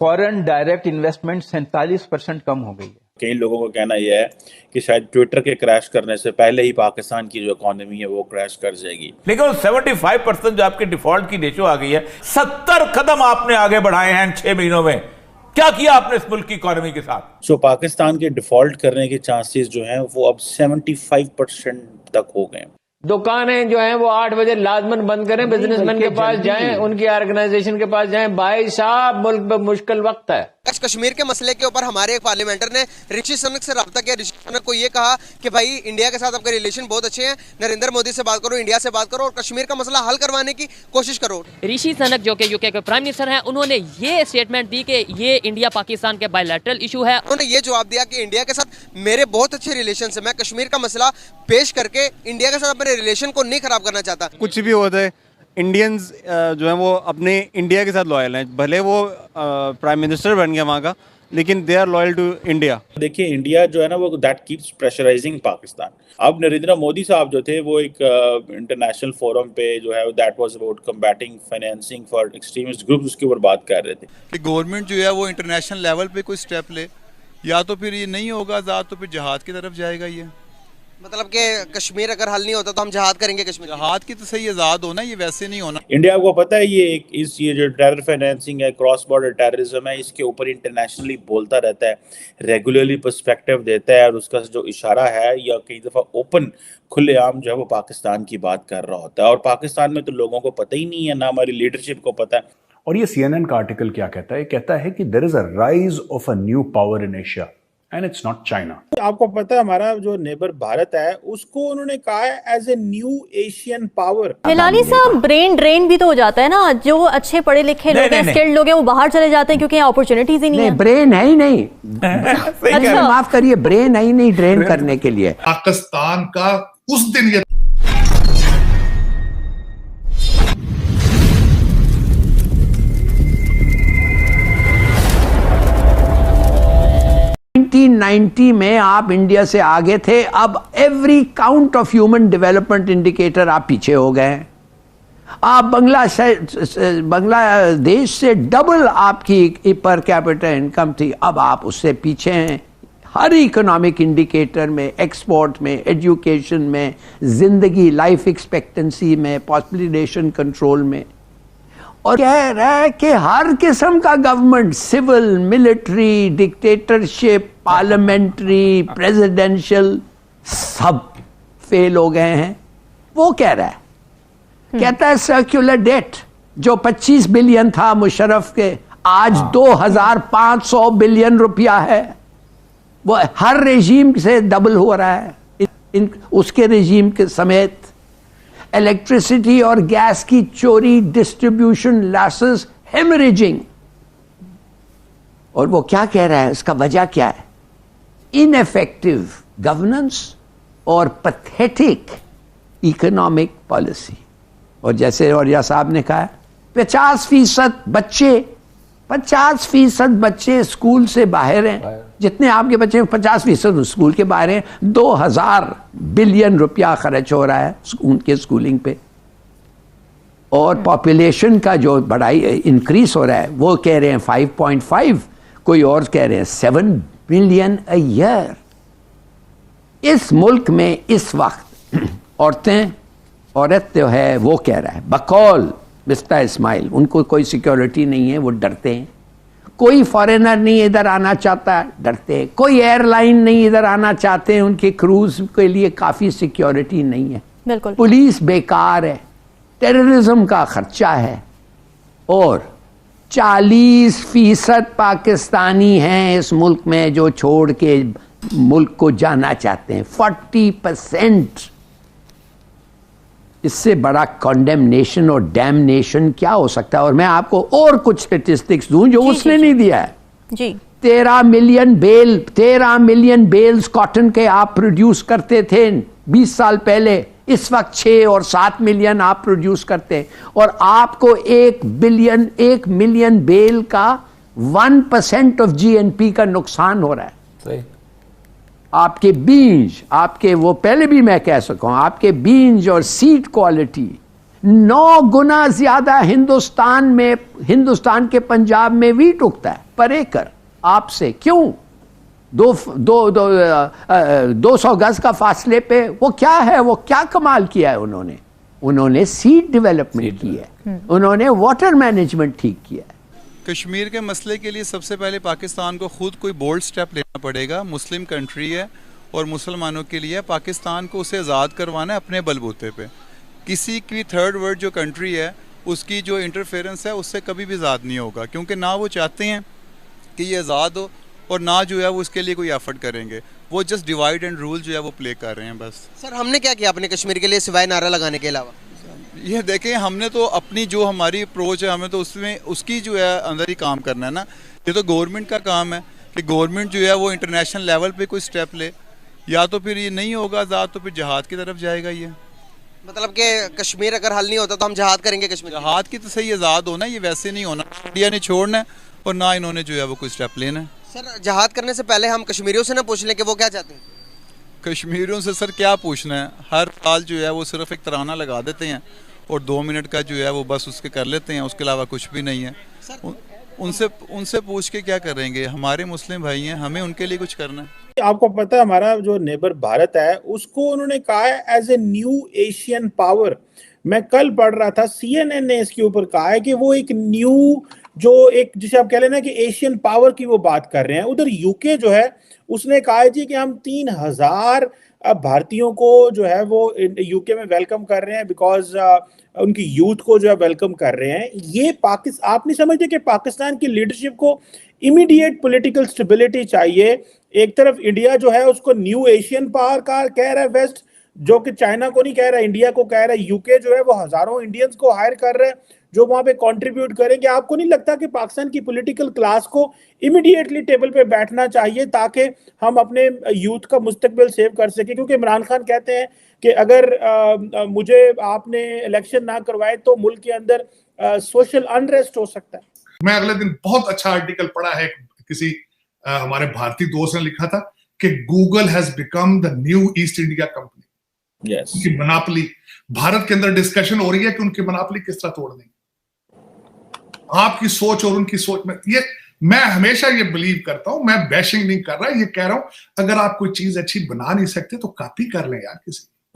Foreign direct investment 47% कम हो गई है। कई लोगों का कहना यह है कि शायद ट्विटर के क्रैश करने से पहले ही पाकिस्तान की जो इकोनॉमी है वो क्रैश कर जाएगी। लेकिन 75% जो आपके डिफॉल्ट की रेशो आ गई है, 70 कदम आपने आगे बढ़ाए हैं 6 महीनों में। क्या किया आपने इस मुल्क की इकोनॉमी के साथ? सो पाकिस्तान के डिफॉल्ट करने के चांसेस जो हैं वो अब 75% तक हो गए। दुकानें जो हैं वो 8 बजे लाजमन बंद करें, बिजनेसमैन के पास जाएं, उनकी ऑर्गेनाइजेशन के पास जाएं। भाई साहब, मुल्क में मुश्किल वक्त है। कश्मीर के मसले के ऊपर हमारे एक पार्लियामेंटर ने ऋषि सुनक से रब्ता किया। ऋषि सुनक को ये कहा कि भाई इंडिया के साथ आपके रिलेशन बहुत अच्छे हैं, नरेंद्र मोदी से बात करो, इंडिया से बात करो और कश्मीर का मसला हल करवाने की कोशिश करो। ऋषि सुनक जो कि यूके के प्राइम मिनिस्टर हैं, उन्होंने ये स्टेटमेंट दी कि ये इंडिया पाकिस्तान के बायलैटरल इशू है। उन्होंने ये जवाब दिया कि इंडिया के साथ मेरे बहुत अच्छे रिलेशन है, मैं कश्मीर का मसला पेश करके इंडिया के साथ अपने रिलेशन को नहीं खराब करना चाहता। कुछ भी होता है, इंडियंस जो है वो अपने इंडिया के साथ लॉयल हैं, भले वो प्राइम मिनिस्टर बन गया वहाँ का, लेकिन they are loyal to India. देखिए, इंडिया जो है ना वो दैट कीप्स प्रेशराइजिंग पाकिस्तान। अब नरेंद्र मोदी साहब जो थे वो एक इंटरनेशनल फोरम पे जो है that was about combating financing for extremist groups, उसके ऊपर बात कर रहे थे कि गवर्नमेंट जो है वो इंटरनेशनल लेवल पे कोई स्टेप ले, या तो फिर ये नहीं होगा आज़ाद तो फिर जहाद की तरफ जाएगा। ये मतलब कि कश्मीर अगर हल नहीं होता तो हम जहाद करेंगे कश्मीर। जहाद की तो सही आज़ाद होना, ये वैसे नहीं होना। इंडिया को पता है ये जो टेरर फाइनेंसिंग है, क्रॉस बॉर्डर टेररिज्म है, इसके ऊपर इंटरनेशनली बोलता रहता है, रेगुलरली पर्सपेक्टिव देता है, और उसका जो इशारा है या कई दफ़ा ओपन खुलेआम जो है वो पाकिस्तान की बात कर रहा होता है। और पाकिस्तान में तो लोगों को पता ही नहीं है, ना हमारी लीडरशिप को पता है। और ये CNN का आर्टिकल क्या कहता है? कहता है कि there is a rise of a new power in Asia and it's not China. आपको पता है हमारा जो नेबर भारत है उसको उन्होंने कहा है as a new Asian power. Hilani साहब, ब्रेन ड्रेन भी तो हो जाता है ना, जो अच्छे पढ़े लिखे लोग हैं, स्किल्ड लोग हैं, वो बाहर चले जाते हैं क्योंकि यहाँ अपॉर्चुनिटीज ही नहीं है। ब्रेन है ही नहीं। अच्छा, माफ करिए, ब्रेन है ही नहीं ड्रेन करने के लिए। पाकिस्तान का उस दिन ये 1990 में आप इंडिया से आगे थे, अब every count of human development indicator आप पीछे हो गए। आप बांग्लादेश से डबल आपकी पर कैपिटा इनकम थी, अब आप उससे पीछे हैं हर इकोनॉमिक इंडिकेटर में, एक्सपोर्ट में, एजुकेशन में, जिंदगी लाइफ एक्सपेक्टेंसी में, पॉपुलेशन कंट्रोल में। और कह रहा है कि हर किस्म का government, civil, military, dictatorship, parliamentary, presidential, सब फेल हो गए हैं। वो कह रहा है, कहता है सर्कुलर डेट जो 25 बिलियन था मुशर्रफ के, आज 2500 बिलियन रुपया है। वो हर रेजीम से डबल हो रहा है, उसके रेजीम के समेत। इलेक्ट्रिसिटी और गैस की चोरी, डिस्ट्रीब्यूशन लॉसेस, हेमरेजिंग। और वो क्या कह रहा है, इसका वजह क्या है? इनएफेक्टिव गवर्नेंस और पैथेटिक इकोनॉमिक पॉलिसी। और जैसे औरिया साहब ने कहा, 50% बच्चे स्कूल से बाहर हैं। जितने आपके बच्चे 50% स्कूल के बाहर हैं। 2000 बिलियन रुपया खर्च हो रहा है उनके स्कूलिंग पे। और पॉपुलेशन का जो बढ़ाई इंक्रीज हो रहा है, वो कह रहे हैं 5.5, कोई और कह रहे हैं 7 बिलियन अ ईयर। इस मुल्क में इस वक्त औरत जो है वो कह रहा है, बकौल मिस्टर इस्माइल, उनको कोई सिक्योरिटी नहीं है, वो डरते हैं। कोई फॉरेनर नहीं इधर आना चाहता, डरते हैं। कोई एयरलाइन नहीं इधर आना चाहते हैं, उनके क्रूज के लिए काफ़ी सिक्योरिटी नहीं है। बिल्कुल। पुलिस बेकार है, टेररिज्म का खर्चा है। और 40% पाकिस्तानी हैं इस मुल्क में जो छोड़ के मुल्क को जाना चाहते हैं। 40%। इससे बड़ा कॉन्डेमनेशन और डैमनेशन क्या हो सकता है? और मैं आपको और कुछ स्टेटिस्टिक्स दूं जो उसने नहीं दिया है जी। 13 मिलियन बेल्स कॉटन के आप प्रोड्यूस करते थे 20 साल पहले। इस वक्त 6 और 7 मिलियन आप प्रोड्यूस करते हैं। और आपको 1 मिलियन बेल का 1% ऑफ GNP का नुकसान हो रहा है। सही। आपके बीज, आपके वो पहले भी मैं कह सकूं, आपके बीज और सीड क्वालिटी 9 गुना ज्यादा हिंदुस्तान के पंजाब में वीट उगता है पर एकड़ आपसे। क्यों? 200 गज का फासले पे वो क्या है, वो क्या कमाल किया है उन्होंने सीड डेवलपमेंट की है, उन्होंने वाटर मैनेजमेंट ठीक किया है। कश्मीर के मसले के लिए सबसे पहले पाकिस्तान को खुद कोई बोल्ड स्टेप लेना पड़ेगा। मुस्लिम कंट्री है और मुसलमानों के लिए पाकिस्तान को उसे आज़ाद करवाना है अपने बलबूते पे। किसी की थर्ड वर्ल्ड जो कंट्री है उसकी जो इंटरफेरेंस है उससे कभी भी आज़ाद नहीं होगा, क्योंकि ना वो चाहते हैं कि ये आज़ाद हो और ना जो है वो उसके लिए कोई एफर्ट करेंगे। वो जस्ट डिवाइड एंड रूल जो है वो प्ले कर रहे हैं बस। सर हमने क्या किया अपने कश्मीर के लिए सिवाय नारा लगाने के अलावा? ये देखें, हमने तो अपनी जो हमारी अप्रोच है हमें तो उसमें उसकी जो है अंदर ही काम करना है ना। ये तो गवर्नमेंट का काम है कि गवर्नमेंट जो है वो इंटरनेशनल लेवल पे कोई स्टेप ले, या तो फिर ये नहीं होगा आज़ाद तो फिर जहाद की तरफ जाएगा। ये मतलब कि कश्मीर अगर हल नहीं होता तो हम जहाद करेंगे कश्मीर। जहाद की तो सही आज़ाद होना, ये वैसे नहीं होना। इंडिया ने छोड़ना है और ना इन्होंने जो है वो कोई स्टेप लेना है। सर जहाद करने से पहले हम कश्मीरियों से ना पूछ लें कि वो क्या चाहते हैं। कश्मीरियों से सर क्या पूछना है, हर साल जो है वो सिर्फ एक तराना लगा देते हैं और 2 मिनट का जो है वो बस उसके कर लेते हैं, उसके अलावा कुछ भी नहीं है। उनसे पूछ के क्या करेंगे? हमारे मुस्लिम भाई हैं, हमें उनके लिए कुछ करना है। आपको पता है हमारा जो नेबर भारत है उसको उन्होंने कहा है as a new Asian power. मैं कल पढ़ रहा था, CNN ने इसके ऊपर कहा है कि वो एक न्यू जो एक जिसे आप कह लेना कि एशियन पावर की वो बात कर रहे हैं। उधर यूके जो है उसने कहा है जी कि हम 3000 भारतीयों को जो है वो यूके में वेलकम कर रहे हैं, बिकॉज उनकी यूथ को जो है वेलकम कर रहे हैं। ये पाकिस्तान, आप नहीं समझते कि पाकिस्तान की लीडरशिप को इमीडिएट पॉलिटिकल स्टेबिलिटी चाहिए। एक तरफ इंडिया जो है उसको न्यू एशियन पावर का कह रहा है वेस्ट, जो कि चाइना को नहीं कह रहा, इंडिया को कह रहा है। यूके जो है वो हजारों इंडियंस को हायर कर रहा है जो वहां पे कंट्रीब्यूट करेंगे। आपको नहीं लगता कि पाकिस्तान की पॉलिटिकल क्लास को इमीडिएटली टेबल पे बैठना चाहिए ताकि हम अपने यूथ का मुस्तकबिल सेव कर सके? क्योंकि इमरान खान कहते हैं कि अगर मुझे आपने इलेक्शन ना करवाए तो मुल्क के अंदर सोशल अनरेस्ट हो सकता है। मैं अगले दिन बहुत अच्छा आर्टिकल पढ़ा है, किसी हमारे भारतीय दोस्त ने लिखा था कि Google has become the new east India company. Yes, उनकी मोनोपोली भारत के अंदर डिस्कशन हो रही है कि उनकी मोनोपोली किस तरह तोड़ देंगे। आपकी सोच और उनकी सोच में ये मैं हमेशा ये बिलीव करता हूं, मैं बैशिंग नहीं कर रहा, ये कह रहा हूं अगर आप कोई चीज अच्छी बना नहीं सकते तो कॉपी कर लें यार किसी